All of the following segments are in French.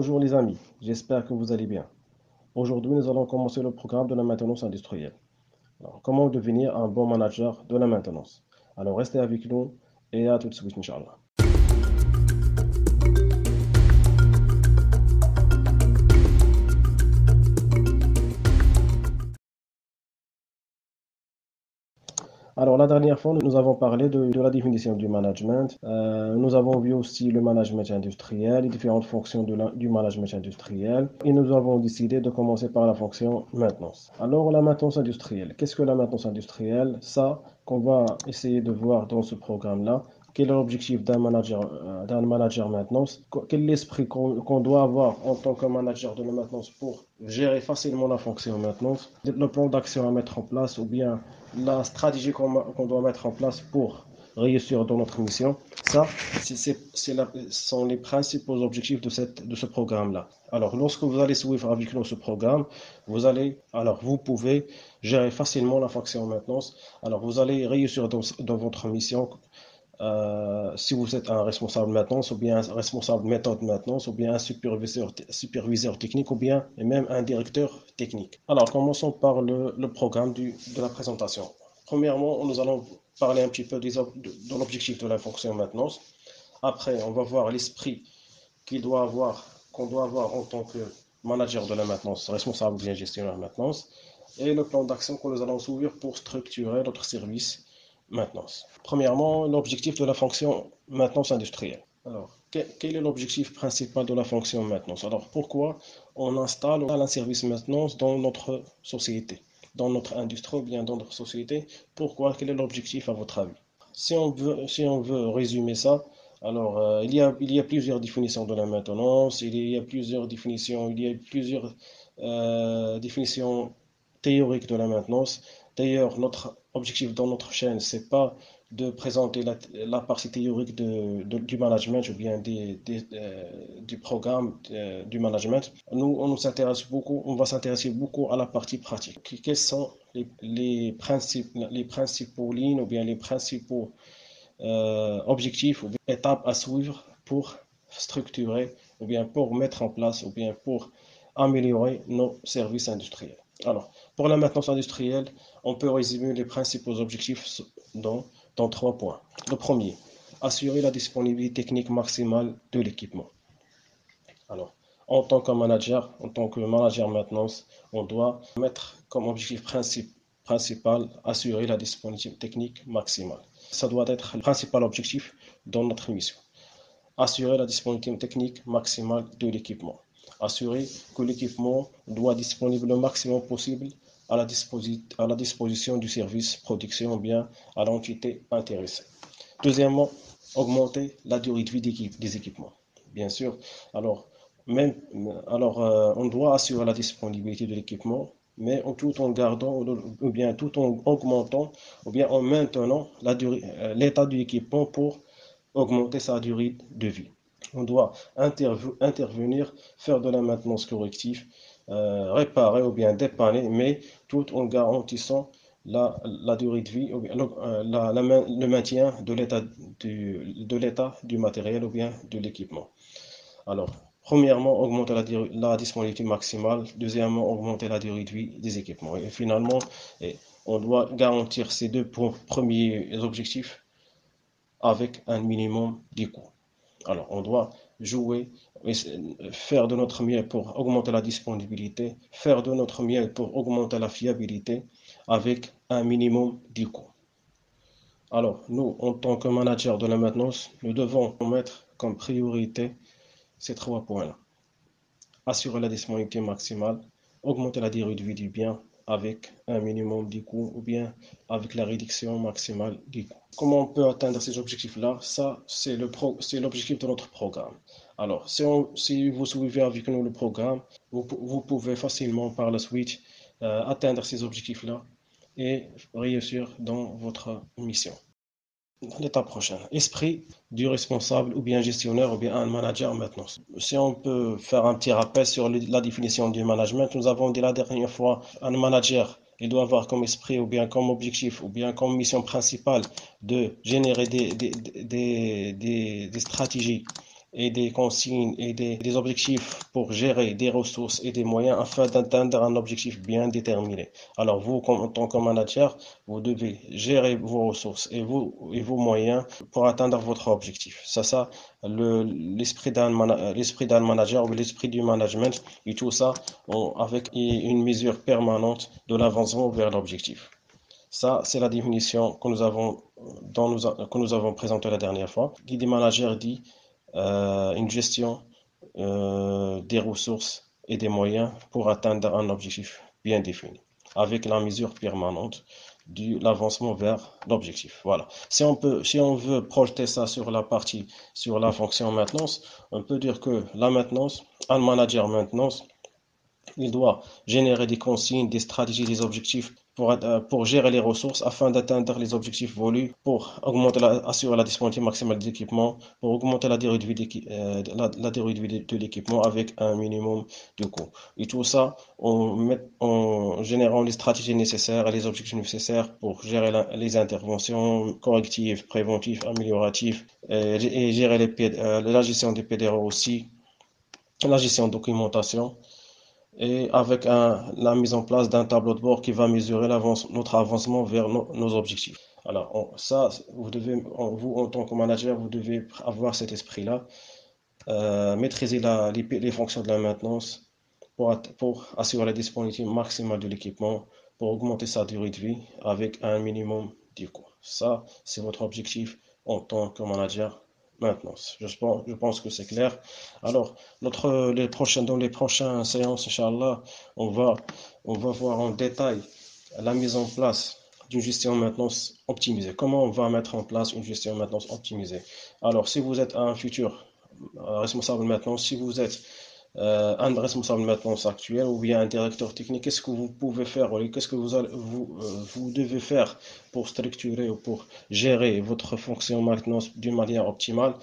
Bonjour les amis, j'espère que vous allez bien. Aujourd'hui, nous allons commencer le programme de la maintenance industrielle. Alors, comment devenir un bon manager de la maintenance? Alors, restez avec nous et à tout de suite, Inch'Allah. Alors, la dernière fois, nous avons parlé de la définition du management. Nous avons vu aussi le management industriel, les différentes fonctions du management industriel. Et nous avons décidé de commencer par la fonction maintenance. Alors, la maintenance industrielle. Qu'est-ce que la maintenance industrielle? Ça, qu'on va essayer de voir dans ce programme-là. Quel est l'objectif d'un manager maintenance? Quel est l'esprit qu'on doit avoir en tant que manager de la maintenance pour gérer facilement la fonction maintenance? Le plan d'action à mettre en place ou bien la stratégie qu'on doit mettre en place pour réussir dans notre mission. Ça, sont les principaux objectifs de ce programme-là. Alors, lorsque vous allez suivre avec nous ce programme, vous pouvez gérer facilement la fonction maintenance. Alors, vous allez réussir dans votre mission. Si vous êtes un responsable maintenance, ou bien un responsable méthode maintenance, ou bien un superviseur technique, ou bien et même un directeur technique. Alors, commençons par le programme de la présentation. Premièrement, nous allons parler un petit peu de l'objectif de la fonction maintenance. Après, on va voir l'esprit qu'on doit avoir en tant que manager de la maintenance, responsable ou bien gestionnaire maintenance, et le plan d'action que nous allons suivre pour structurer notre service maintenance. Premièrement, l'objectif de la fonction maintenance industrielle. Alors, quel est l'objectif principal de la fonction maintenance? Alors, pourquoi on installe un service maintenance dans notre société, dans notre industrie ou bien dans notre société? Pourquoi? Quel est l'objectif à votre avis? Si on veut résumer ça, alors il y a plusieurs définitions de la maintenance, il y a plusieurs définitions théoriques de la maintenance. D'ailleurs, notre objectif dans notre chaîne, c'est pas de présenter la partie théorique du management ou bien du programme du management. Nous, on va s'intéresser beaucoup à la partie pratique. Quelles sont les principaux lignes ou bien les principaux objectifs ou bien étapes à suivre pour structurer ou bien pour mettre en place ou bien pour améliorer nos services industriels. Alors, pour la maintenance industrielle, on peut résumer les principaux objectifs dans 3 points. Le premier, assurer la disponibilité technique maximale de l'équipement. Alors, en tant que manager maintenance, on doit mettre comme objectif principal assurer la disponibilité technique maximale. Ça doit être le principal objectif dans notre mission. Assurer la disponibilité technique maximale de l'équipement. Assurer que l'équipement doit être disponible le maximum possible à la disposition du service production ou bien à l'entité intéressée. Deuxièmement, augmenter la durée de vie des équipements. Bien sûr, on doit assurer la disponibilité de l'équipement, mais tout en gardant ou bien tout en augmentant ou bien en maintenant l'état de l'équipement pour augmenter sa durée de vie. On doit intervenir, faire de la maintenance corrective, réparer ou bien dépanner, mais tout en garantissant la durée de vie, le maintien de l'état du matériel ou bien de l'équipement. Alors, premièrement, augmenter la disponibilité maximale. Deuxièmement, augmenter la durée de vie des équipements. Et finalement, on doit garantir ces deux premiers objectifs avec un minimum de coûts. Alors, on doit faire de notre mieux pour augmenter la disponibilité, faire de notre mieux pour augmenter la fiabilité avec un minimum de coûts. Alors, nous, en tant que manager de la maintenance, nous devons mettre comme priorité ces 3 points-là. Assurer la disponibilité maximale, augmenter la durée de vie du bien avec un minimum de coûts ou bien avec la réduction maximale des coûts. Comment on peut atteindre ces objectifs-là? Ça, c'est l'objectif de notre programme. Alors, si vous suivez avec nous le programme, vous pouvez facilement par la suite atteindre ces objectifs-là et réussir dans votre mission. L'étape prochaine, esprit du responsable ou bien gestionnaire ou bien un manager maintenant. Si on peut faire un petit rappel sur la définition du management, nous avons dit la dernière fois, un manager, il doit avoir comme esprit ou bien comme objectif ou bien comme mission principale de générer des stratégies et des consignes et des objectifs pour gérer des ressources et des moyens afin d'atteindre un objectif bien déterminé. Alors vous, en tant que manager, vous devez gérer vos ressources et vos moyens pour atteindre votre objectif. C'est ça l'esprit d'un manager ou l'esprit du management et tout ça avec une mesure permanente de l'avancement vers l'objectif. Ça, c'est la définition que nous avons présentée la dernière fois. Qui dit manager dit une gestion des ressources et des moyens pour atteindre un objectif bien défini, avec la mesure permanente de l'avancement vers l'objectif. Voilà. Si on veut projeter ça sur la fonction maintenance, on peut dire que la maintenance, un manager maintenance, il doit générer des consignes, des stratégies, des objectifs pour gérer les ressources afin d'atteindre les objectifs voulus, pour assurer la disponibilité maximale des équipements, pour augmenter la durée de vie de l'équipement avec un minimum de coûts. Et tout ça en générant les stratégies nécessaires et les objectifs nécessaires pour gérer les interventions correctives, préventives, amélioratives et gérer la gestion des PDR aussi, la gestion de documentation et avec la mise en place d'un tableau de bord qui va mesurer notre avancement vers nos objectifs. Alors, vous, en tant que manager, vous devez avoir cet esprit-là, maîtriser les fonctions de la maintenance pour assurer la disponibilité maximale de l'équipement, pour augmenter sa durée de vie avec un minimum de coûts. Ça, c'est votre objectif en tant que manager maintenance. Je pense que c'est clair. Alors, dans les prochaines séances, Inch'Allah, on va voir en détail la mise en place d'une gestion maintenance optimisée. Comment on va mettre en place une gestion maintenance optimisée? Alors, si vous êtes un futur responsable maintenance, si vous êtes un responsable maintenance actuel ou bien un directeur technique, qu'est-ce que vous pouvez faire, qu'est-ce que vous devez faire pour structurer ou pour gérer votre fonction maintenance d'une manière optimale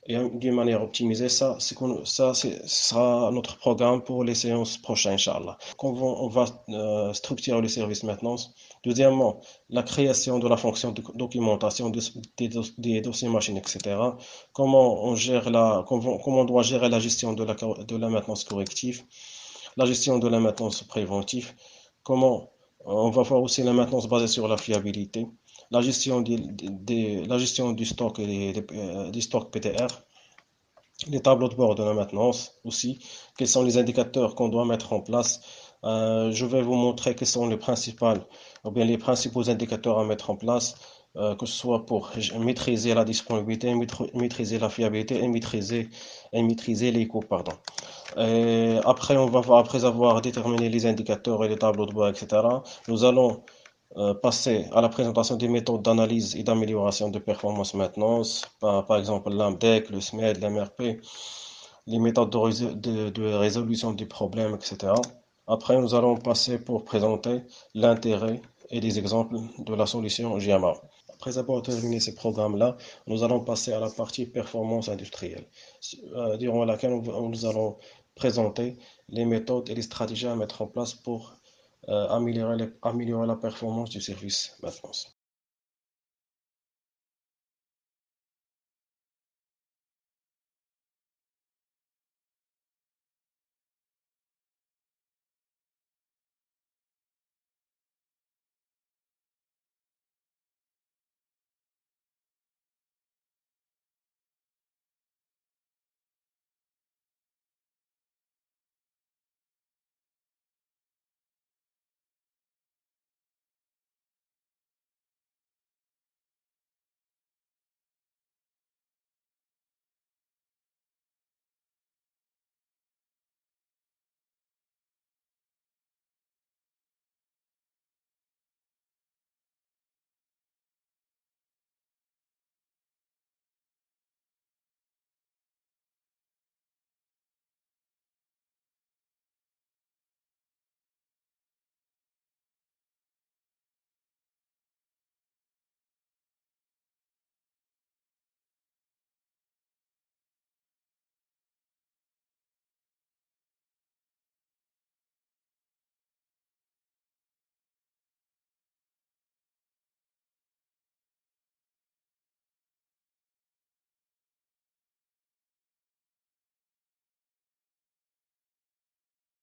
et d'une manière optimisée. Ce sera notre programme pour les séances prochaines, Inch'Allah. On va structurer le service maintenance. Deuxièmement, la création de la fonction de documentation des dossiers machines, etc. Comment on doit gérer la gestion de la maintenance corrective, la gestion de la maintenance préventive, comment on va voir aussi la maintenance basée sur la fiabilité, la gestion du stock et des stocks PTR, les tableaux de bord de la maintenance aussi, quels sont les indicateurs qu'on doit mettre en place. Je vais vous montrer quels sont les principaux indicateurs à mettre en place, que ce soit pour maîtriser la disponibilité, maîtriser la fiabilité et maîtriser les coûts, pardon. Et après, après avoir déterminé les indicateurs et les tableaux de bord, etc., nous allons passer à la présentation des méthodes d'analyse et d'amélioration de performance maintenance, par exemple l'AMDEC, le SMED, l'MRP, les méthodes de résolution des problèmes, etc. Après, nous allons passer pour présenter l'intérêt et des exemples de la solution GMA. Après avoir terminé ces programmes-là, nous allons passer à la partie performance industrielle, durant laquelle nous allons présenter les méthodes et les stratégies à mettre en place pour améliorer la performance du service maintenance.